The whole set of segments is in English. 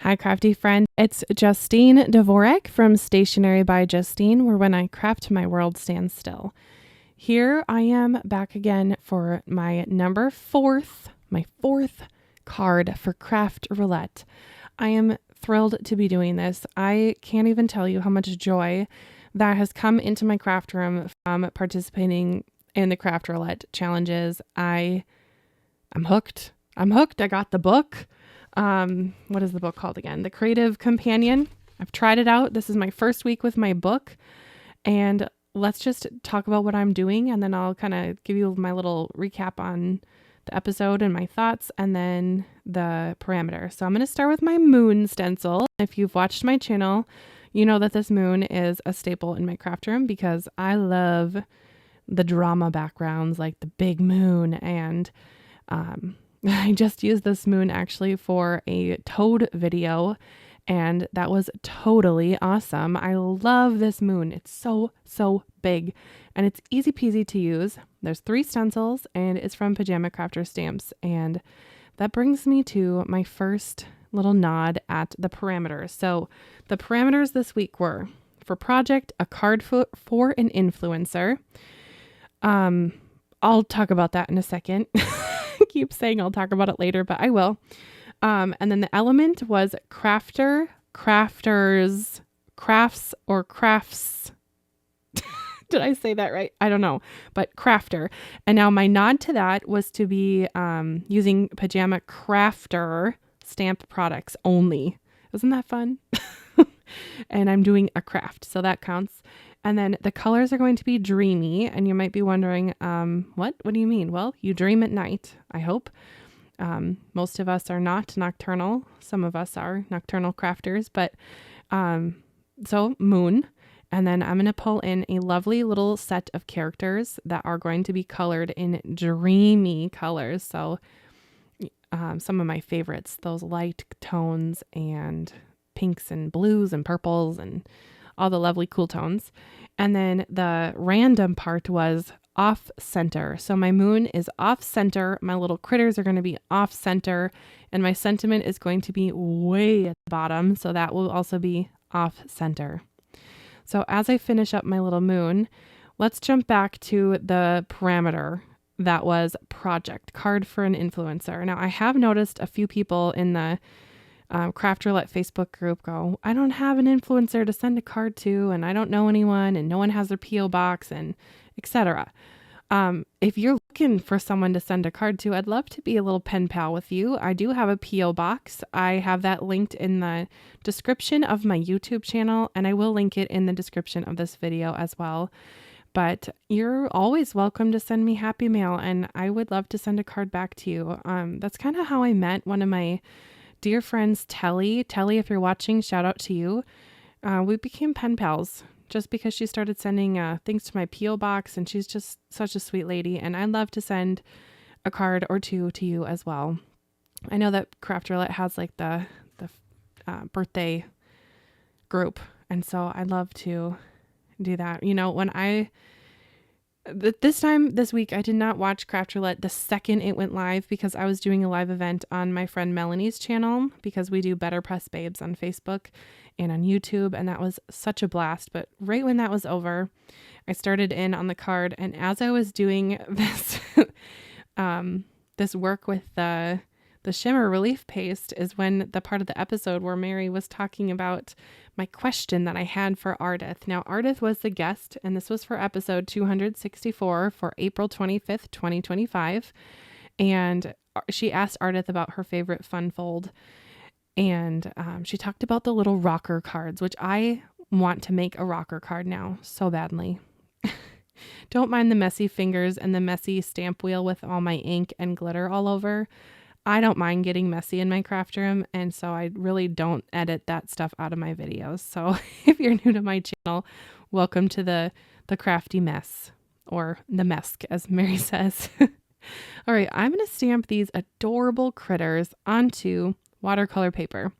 Hi, crafty friend. It's Justine Dvorak from Stationery by Justine, where when I craft, my world stands still. Here I am back again for my fourth card for Craft Roulette. I am thrilled to be doing this. I can't even tell you how much joy that has come into my craft room from participating in the Craft Roulette challenges. I'm hooked. I got the book. What is the book called again? The Creative Companion. I've tried it out. This is my first week with my book, and let's just talk about what I'm doing, and then I'll kind of give you my little recap on the episode and my thoughts, and then the parameter. So I'm going to start with my moon stencil. If you've watched my channel, you know that this moon is a staple in my craft room because I love the drama backgrounds, like the big moon, and I just used this moon actually for a toad video, and that was totally awesome. I love this moon. It's so big, and it's easy peasy to use. There's 3 stencils, and it's from Pajama Crafter Stamps, and that brings me to my first little nod at the parameters. So the parameters this week were, for project, a card for an influencer. I'll talk about that in a second. Keep saying I'll talk about it later, but I will. And then the element was crafter, crafters, crafts, or crafts. Did I say that right? I don't know, but crafter. And now my nod to that was to be using Pajama Crafter stamp products only. Isn't that fun? And I'm doing a craft, so that counts. And then the colors are going to be Dreamy. And you might be wondering, what do you mean? Well, you dream at night, I hope. Most of us are not nocturnal. Some of us are nocturnal crafters, but so moon. And then I'm going to pull in a lovely little set of characters that are going to be colored in dreamy colors. So some of my favorites, those light tones and pinks and blues and purples and all the lovely cool tones. And then the random part was off center. So my moon is off center. My little critters are going to be off center, and my sentiment is going to be way at the bottom. So that will also be off center. So as I finish up my little moon, let's jump back to the parameter that was project, card for an influencer. Now I have noticed a few people in the Craft Roulette Facebook group go, I don't have an influencer to send a card to, and I don't know anyone, and no one has their P.O. box, and etc. If you're looking for someone to send a card to, I'd love to be a little pen pal with you. I do have a P.O. box. I have that linked in the description of my YouTube channel, and I will link it in the description of this video as well. But you're always welcome to send me happy mail, and I would love to send a card back to you. That's kind of how I met one of my dear friends, Telly. Telly, if you're watching, shout out to you. We became pen pals just because she started sending things to my P.O. box, and she's just such a sweet lady, and I'd love to send a card or two to you as well. I know that Craft Roulette has like the birthday group, and so I'd love to do that. You know, this week, I did not watch Craft Roulette the second it went live because I was doing a live event on my friend Melanie's channel because we do Better Press Babes on Facebook and on YouTube, and that was such a blast. But right when that was over, I started in on the card, and as I was doing this this work with the shimmer relief paste is when the part of the episode where Mary was talking about my question that I had for Ardith. Now, Ardith was the guest, and this was for episode 264 for April 25th, 2025. And she asked Ardith about her favorite fun fold. And she talked about the little rocker cards, which I want to make a rocker card now so badly. Don't mind the messy fingers and the messy stamp wheel with all my ink and glitter all over. I don't mind getting messy in my craft room, and so I really don't edit that stuff out of my videos. So if you're new to my channel, welcome to the crafty mess, or the mesk, as Mary says. All right, I'm going to stamp these adorable critters onto watercolor paper.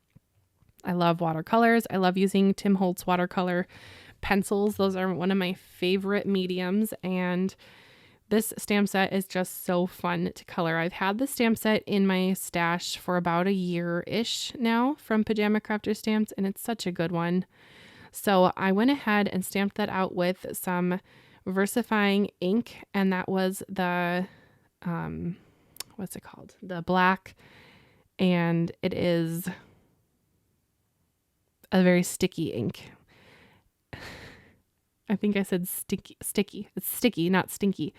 I love watercolors. I love using Tim Holtz watercolor pencils. Those are one of my favorite mediums, and This stamp set is just so fun to color. I've had the stamp set in my stash for about a year-ish now from Pajama Crafter Stamps, and it's such a good one. So I went ahead and stamped that out with some versifying ink, and that was the, what's it called? The black, and it is a very sticky ink. I think I said sticky. It's sticky, not stinky.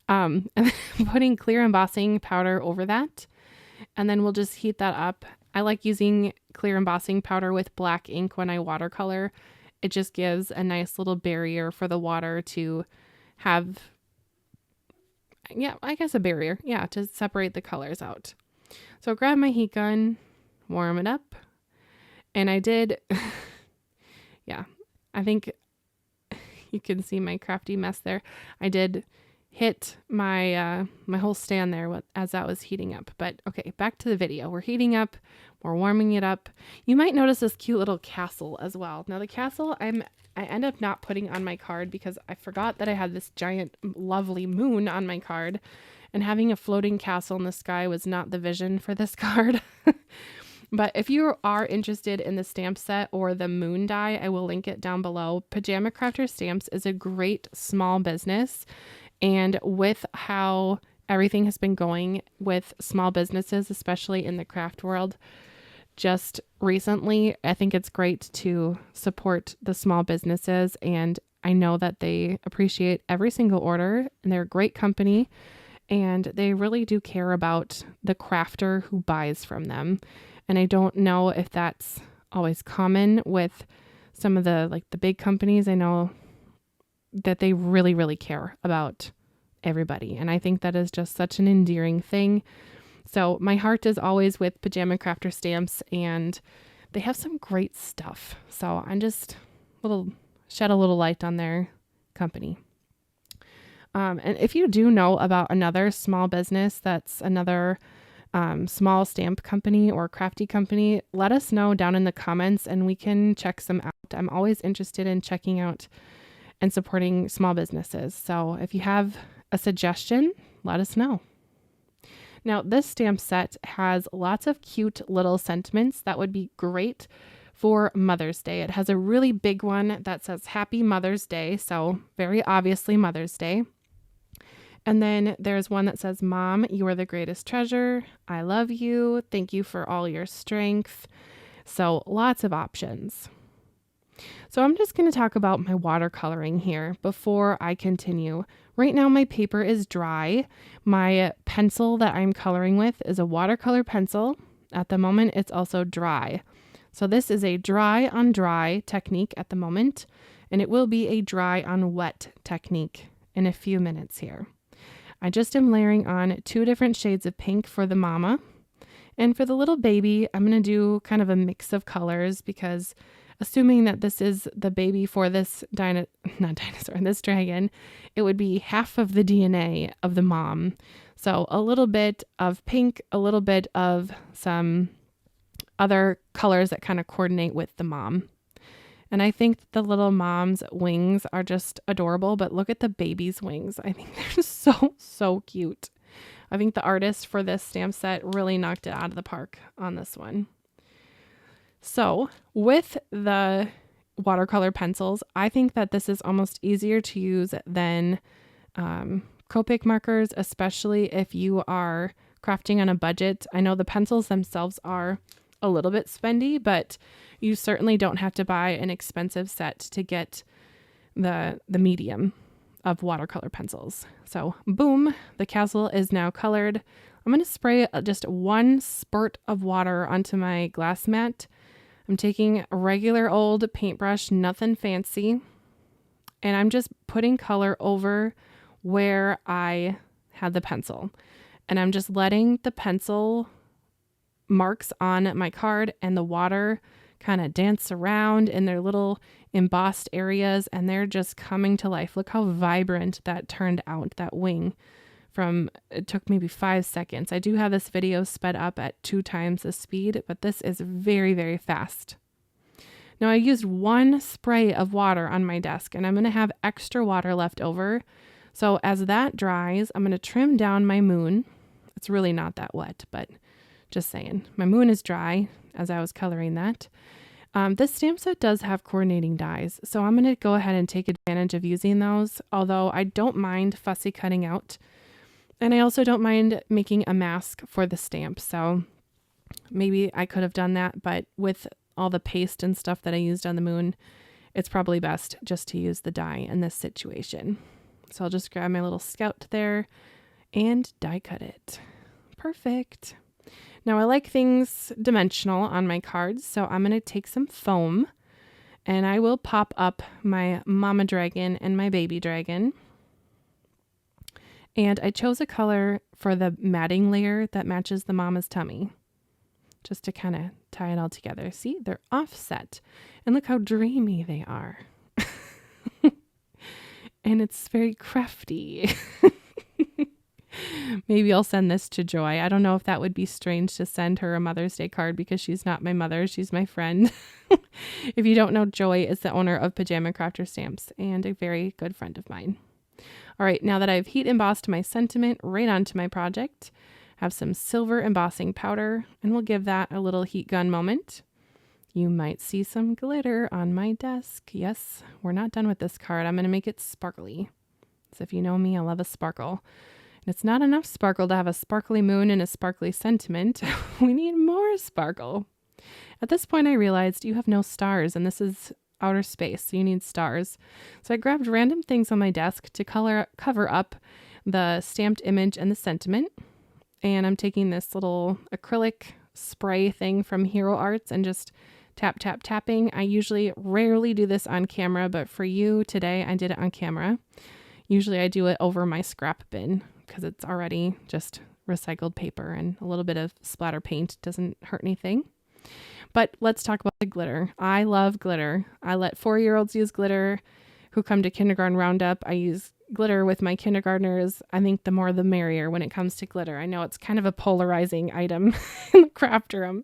And then putting clear embossing powder over that. And then we'll just heat that up. I like using clear embossing powder with black ink when I watercolor. It just gives a nice little barrier for the water to have, I guess a barrier. Yeah, to separate the colors out. So grab my heat gun, warm it up. And I did, I think you can see my crafty mess there. I did hit my my whole stand there as that was heating up. But okay, back to the video. We're heating up. We're warming it up. You might notice this cute little castle as well. Now the castle I end up not putting on my card because I forgot that I had this giant lovely moon on my card, and having a floating castle in the sky was not the vision for this card. But if you are interested in the stamp set or the moon die, I will link it down below. Pajama Crafter Stamps is a great small business. And with how everything has been going with small businesses, especially in the craft world, just recently, I think it's great to support the small businesses. And I know that they appreciate every single order, and they're a great company. And they really do care about the crafter who buys from them. And I don't know if that's always common with some of the big companies. I know that they really, really care about everybody. And I think that is just such an endearing thing. So my heart is always with Pajama Crafter Stamps, and they have some great stuff. So I'm just shed a little light on their company. And if you do know about another small business that's another small stamp company or crafty company, let us know down in the comments and we can check some out. I'm always interested in checking out and supporting small businesses. So if you have a suggestion, let us know. Now, this stamp set has lots of cute little sentiments that would be great for Mother's Day. It has a really big one that says Happy Mother's Day. So very obviously Mother's Day. And then there's one that says, Mom, you are the greatest treasure. I love you. Thank you for all your strength. So lots of options. So I'm just going to talk about my watercoloring here before I continue. Right now my paper is dry. My pencil that I'm coloring with is a watercolor pencil. At the moment, it's also dry. So this is a dry on dry technique at the moment, and it will be a dry on wet technique in a few minutes here. I just am layering on 2 different shades of pink for the mama. And for the little baby, I'm going to do kind of a mix of colors because assuming that this is the baby for this this dragon, it would be half of the DNA of the mom. So a little bit of pink, a little bit of some other colors that kind of coordinate with the mom. And I think the little mom's wings are just adorable, but look at the baby's wings. I think they're so cute. I think the artist for this stamp set really knocked it out of the park on this one. So with the watercolor pencils, I think that this is almost easier to use than Copic markers, especially if you are crafting on a budget. I know the pencils themselves are a little bit spendy, but you certainly don't have to buy an expensive set to get the medium of watercolor pencils. So boom, the castle is now colored. I'm going to spray just 1 spurt of water onto my glass mat. I'm taking a regular old paintbrush, nothing fancy, and I'm just putting color over where I had the pencil. And I'm just letting the pencil marks on my card and the water kind of dance around in their little embossed areas, and they're just coming to life. Look how vibrant that turned out, that wing. It took maybe 5 seconds. I do have this video sped up at 2 times the speed, but this is very, very fast. Now I used 1 spray of water on my desk, and I'm going to have extra water left over. So as that dries, I'm going to trim down my moon. It's really not that wet, but just saying. My moon is dry as I was coloring that. This stamp set does have coordinating dies, so I'm going to go ahead and take advantage of using those, although I don't mind fussy cutting out. And I also don't mind making a mask for the stamp, so maybe I could have done that, but with all the paste and stuff that I used on the moon, it's probably best just to use the die in this situation. So I'll just grab my little scout there and die cut it. Perfect. Now I like things dimensional on my cards, so I'm going to take some foam and I will pop up my mama dragon and my baby dragon. And I chose a color for the matting layer that matches the mama's tummy, just to kind of tie it all together. See, they're offset. And look how dreamy they are. And it's very crafty. Maybe I'll send this to Joy. I don't know if that would be strange to send her a Mother's Day card because she's not my mother. She's my friend. If you don't know, Joy is the owner of Pajama Crafter Stamps and a very good friend of mine. All right, now that I've heat embossed my sentiment right onto my project, have some silver embossing powder, and we'll give that a little heat gun moment. You might see some glitter on my desk. Yes, we're not done with this card. I'm going to make it sparkly. So if you know me, I love a sparkle. And it's not enough sparkle to have a sparkly moon and a sparkly sentiment. We need more sparkle. At this point, I realized you have no stars, and this is outer space, so you need stars. So I grabbed random things on my desk to cover up the stamped image and the sentiment. And I'm taking this little acrylic spray thing from Hero Arts and just tap, tap, tapping. I rarely do this on camera, but for you today, I did it on camera. Usually I do it over my scrap bin because it's already just recycled paper and a little bit of splatter paint doesn't hurt anything. But let's talk about the glitter. I love glitter. I let 4-year-olds use glitter who come to kindergarten roundup. I use glitter with my kindergartners. I think the more the merrier when it comes to glitter. I know it's kind of a polarizing item in the craft room,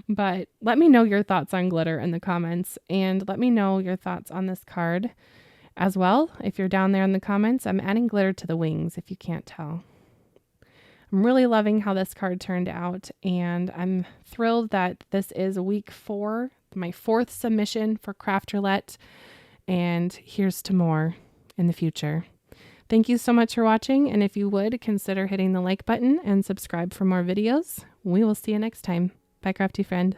but let me know your thoughts on glitter in the comments, and let me know your thoughts on this card as well. If you're down there in the comments, I'm adding glitter to the wings if you can't tell. I'm really loving how this card turned out, and I'm thrilled that this is week 4, my 4th submission for Craft Roulette, and here's to more in the future. Thank you so much for watching, and if you would, consider hitting the like button and subscribe for more videos. We will see you next time. Bye, crafty friend.